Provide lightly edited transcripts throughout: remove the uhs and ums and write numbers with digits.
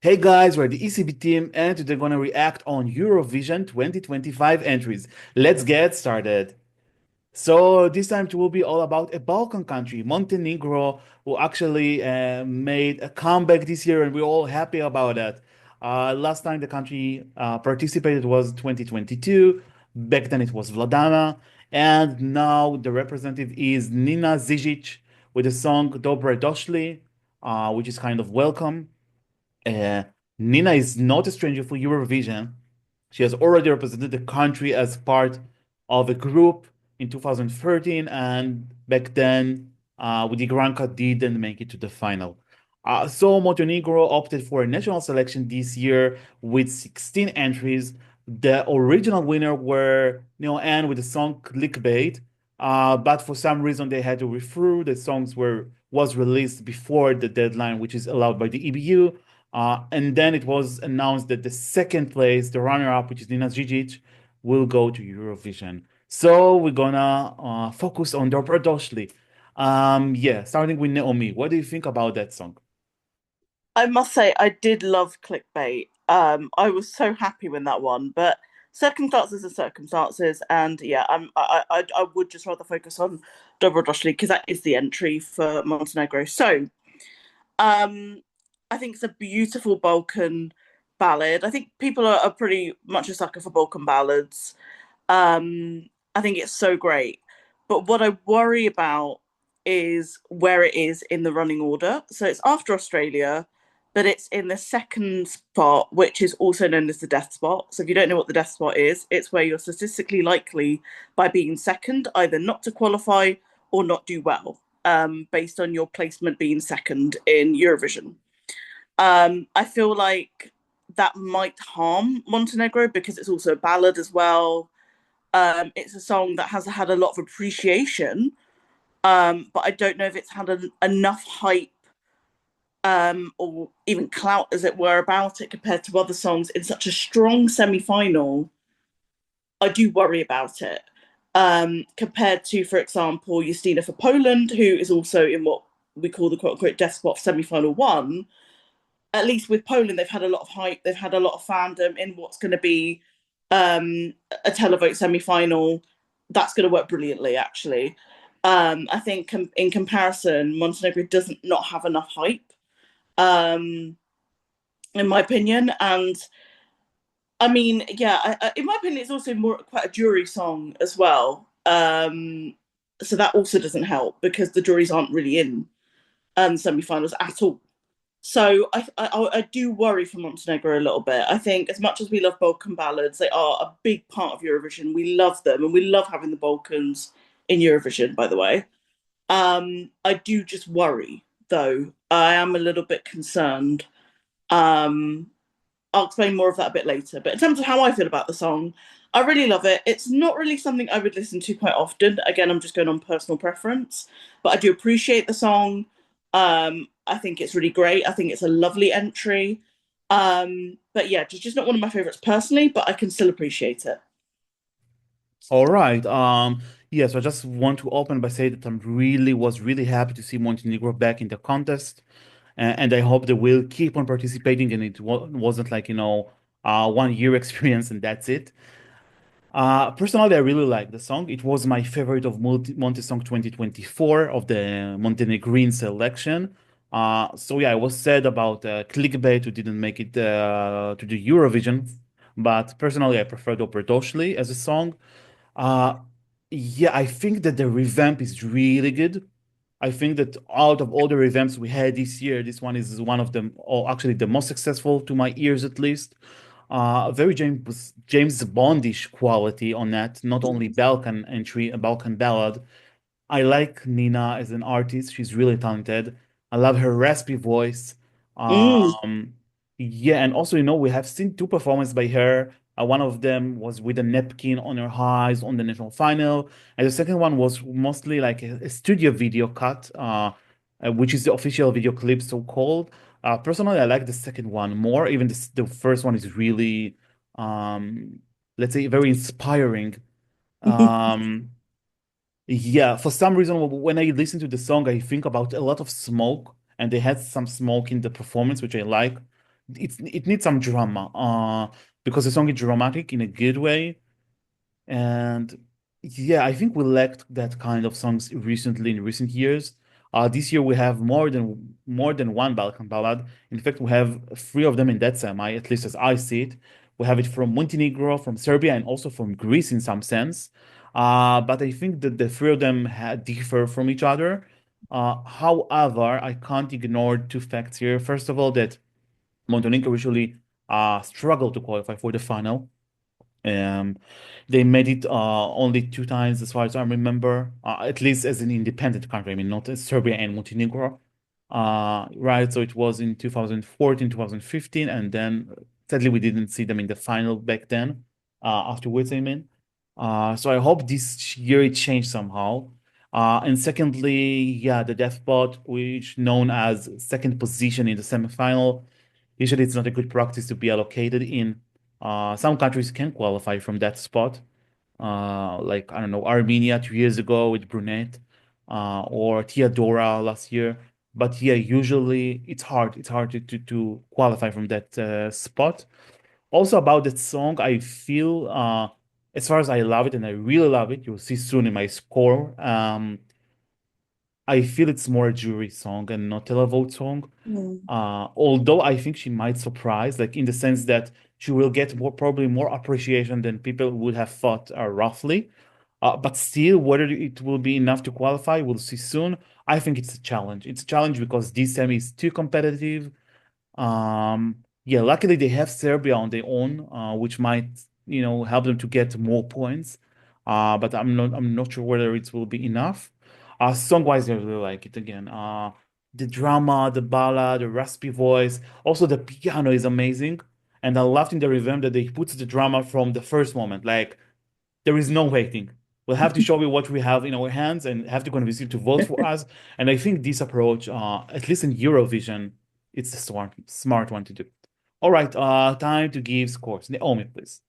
Hey guys, we're the ECB team and today we're gonna react on Eurovision 2025 entries. Let's get started. So this time it will be all about a Balkan country, Montenegro, who actually made a comeback this year and we're all happy about that. Last time the country participated was 2022. Back then it was Vladana. And now the representative is Nina Žižić with the song Dobrodošli, which is kind of welcome. Uh, Nina is not a stranger for Eurovision. She has already represented the country as part of a group in 2013, and back then, with the Granca didn't make it to the final. So Montenegro opted for a national selection this year with 16 entries. The original winner were Neil Ann with the song Clickbait, but for some reason they had to refer. The songs was released before the deadline, which is allowed by the EBU. And then it was announced that the second place, the runner-up, which is Nina Žižić, will go to Eurovision. So we're gonna focus on Dobrodošli. Yeah, starting with Naomi. What do you think about that song? I must say, I did love clickbait. I was so happy when that won, but circumstances are circumstances, and yeah, I would just rather focus on Dobrodošli because that is the entry for Montenegro. So, um, I think it's a beautiful Balkan ballad. I think people are pretty much a sucker for Balkan ballads. I think it's so great, but what I worry about is where it is in the running order. So it's after Australia, but it's in the second spot, which is also known as the death spot. So if you don't know what the death spot is, it's where you're statistically likely by being second, either not to qualify or not do well, based on your placement being second in Eurovision. I feel like that might harm Montenegro because it's also a ballad as well. It's a song that has had a lot of appreciation, but I don't know if it's had enough hype or even clout, as it were, about it compared to other songs in such a strong semi-final. I do worry about it compared to, for example, Justina for Poland, who is also in what we call the quote-unquote death spot semi-final one. At least with Poland, they've had a lot of hype, they've had a lot of fandom in what's going to be a televote semi-final. That's going to work brilliantly, actually. I think in comparison, Montenegro doesn't not have enough hype, um, in my opinion. And I mean, yeah, in my opinion, it's also more quite a jury song as well. So that also doesn't help because the juries aren't really in semi-finals at all. So I do worry for Montenegro a little bit. I think as much as we love Balkan ballads, they are a big part of Eurovision. We love them, and we love having the Balkans in Eurovision. By the way, I do just worry though. I am a little bit concerned. Um, I'll explain more of that a bit later. But in terms of how I feel about the song, I really love it. It's not really something I would listen to quite often. Again, I'm just going on personal preference, but I do appreciate the song. I think it's really great. I think it's a lovely entry. But yeah, just not one of my favorites personally, but I can still appreciate it. All right. Yes, I just want to open by saying that was really happy to see Montenegro back in the contest, and I hope they will keep on participating. And it wasn't like 1 year experience and that's it. Personally, I really like the song. It was my favorite of Monte Song 2024 of the Montenegrin selection. So yeah, I was sad about Clickbait who didn't make it to the Eurovision, but personally, I prefer Dobrodošli as a song. Uh, yeah, I think that the revamp is really good. I think that out of all the revamps we had this year, this one is one of them, or actually the most successful to my ears at least. Very James Bondish quality on that, not only Balkan entry, a Balkan ballad. I like Nina as an artist. She's really talented. I love her raspy voice. Mm. Um, yeah, and also, we have seen two performances by her. One of them was with a napkin on her eyes on the national final, and the second one was mostly like a studio video cut, which is the official video clip, so called. Personally, I like the second one more. Even the first one is really, um, let's say, very inspiring. Um, yeah, for some reason, when I listen to the song, I think about a lot of smoke, and they had some smoke in the performance, which I like. it needs some drama. Because the song is dramatic in a good way. And yeah, I think we lacked that kind of songs recently in recent years. This year we have more than one Balkan ballad. In fact, we have three of them in that semi, at least as I see it. We have it from Montenegro, from Serbia, and also from Greece in some sense. But I think that the three of them differ from each other. However, I can't ignore two facts here. First of all, that Montenegro usually struggled to qualify for the final. Um, they made it only two times, as far as I remember, at least as an independent country. I mean, not as Serbia and Montenegro. Right, so it was in 2014, 2015, and then sadly we didn't see them in the final back then. Afterwards, I mean. So I hope this year it changed somehow. And secondly, yeah, the death spot, which known as second position in the semifinal, usually it's not a good practice to be allocated in. Some countries can qualify from that spot, like I don't know, Armenia 2 years ago with Brunette, or Teodora last year. But yeah, usually it's hard. It's hard to qualify from that spot. Also about that song, I feel as far as I love it and I really love it, you'll see soon in my score. I feel it's more a jury song and not a televote song. Mm. Although I think she might surprise, like in the sense that she will get probably more appreciation than people would have thought roughly. But still, whether it will be enough to qualify, we'll see soon. I think it's a challenge. It's a challenge because this semi is too competitive. Yeah, luckily they have Serbia on their own, which might, help them to get more points. But I'm not sure whether it will be enough. Song-wise, I really like it again. The drama, the ballad, the raspy voice, also the piano is amazing. And I loved in the revamp that they put the drama from the first moment. Like there is no waiting. We'll have to show you what we have in our hands and have to convince you to vote for us. And I think this approach, at least in Eurovision, it's a smart one to do. All right, time to give scores. Naomi, please.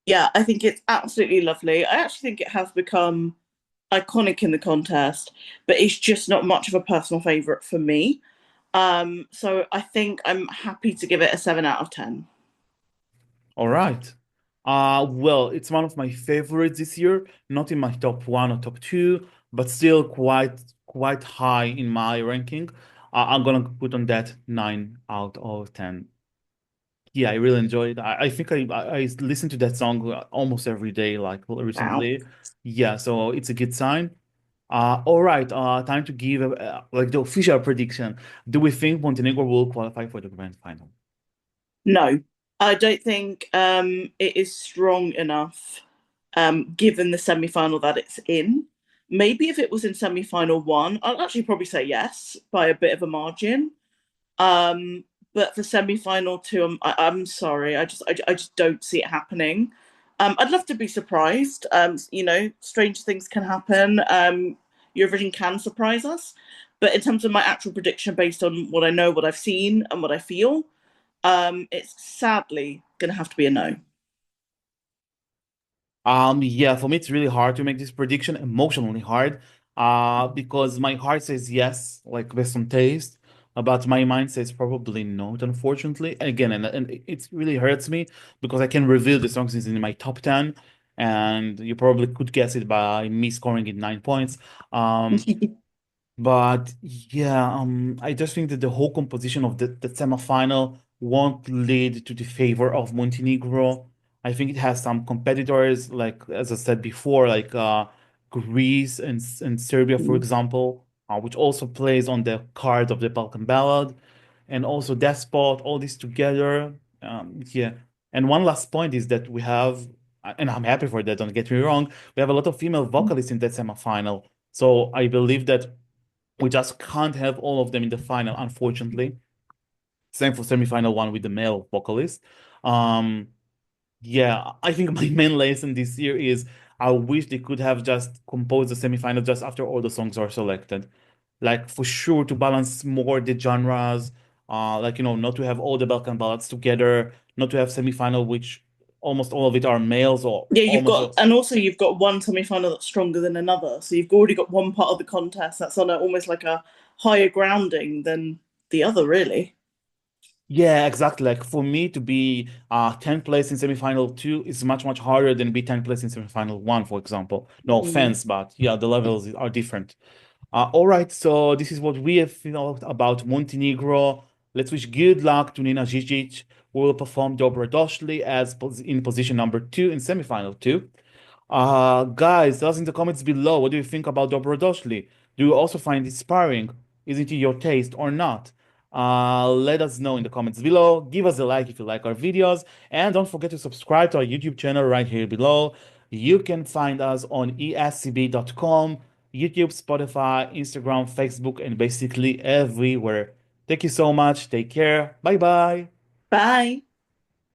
Yeah, I think it's absolutely lovely. I actually think it has become iconic in the contest, but it's just not much of a personal favorite for me. So I think I'm happy to give it a 7 out of 10. All right. Well, it's one of my favorites this year. Not in my top one or top two, but still quite high in my ranking. I'm gonna put on that 9 out of 10. Yeah, I really enjoyed it. I think I listen to that song almost every day, like Wow. recently. Yeah, so it's a good sign. All right. Time to give like the official prediction. Do we think Montenegro will qualify for the grand final? No, I don't think it is strong enough given the semi-final that it's in. Maybe if it was in semi-final one, I'd actually probably say yes by a bit of a margin. Um, but for semi-final two, I'm sorry, I just don't see it happening. I'd love to be surprised. Strange things can happen. Eurovision can surprise us, but in terms of my actual prediction, based on what I know, what I've seen, and what I feel, it's sadly going to have to be a no. Yeah, for me it's really hard to make this prediction, emotionally hard, because my heart says yes, like based on taste, but my mind says probably not, unfortunately. Again, and it really hurts me because I can reveal the songs is in my top 10, and you probably could guess it by me scoring it 9 points. Um, But yeah, I just think that the whole composition of the semifinal won't lead to the favor of Montenegro. I think it has some competitors, like as I said before, like Greece and Serbia, for example, which also plays on the card of the Balkan Ballad, and also Despot, all this together. Yeah. And one last point is that we have, and I'm happy for that, don't get me wrong, we have a lot of female vocalists in that semifinal. So I believe that we just can't have all of them in the final, unfortunately. Same for semifinal one with the male vocalist. Um, yeah, I think my main lesson this year is I wish they could have just composed the semifinal just after all the songs are selected. Like for sure to balance more the genres, like not to have all the Balkan ballads together, not to have semifinal which almost all of it are males or Yeah, almost all. and also you've got one semi-final that's stronger than another. So you've already got one part of the contest that's on almost like a higher grounding than the other, really. Yeah, exactly. Like for me to be 10th place in semifinal two is much, much harder than be 10th place in semifinal one, for example. No Mm. offense, but yeah, the levels are different. All right, so this is what we have about Montenegro. Let's wish good luck to Nina Žižić, who will perform Dobrodošli as in position number two in semifinal two. Guys, tell us in the comments below, what do you think about Dobrodošli? Do you also find it inspiring? Is it to your taste or not? Let us know in the comments below. Give us a like if you like our videos, and don't forget to subscribe to our YouTube channel right here below. You can find us on escb.com, YouTube, Spotify, Instagram, Facebook, and basically everywhere. Thank you so much. Take care. Bye bye. Bye.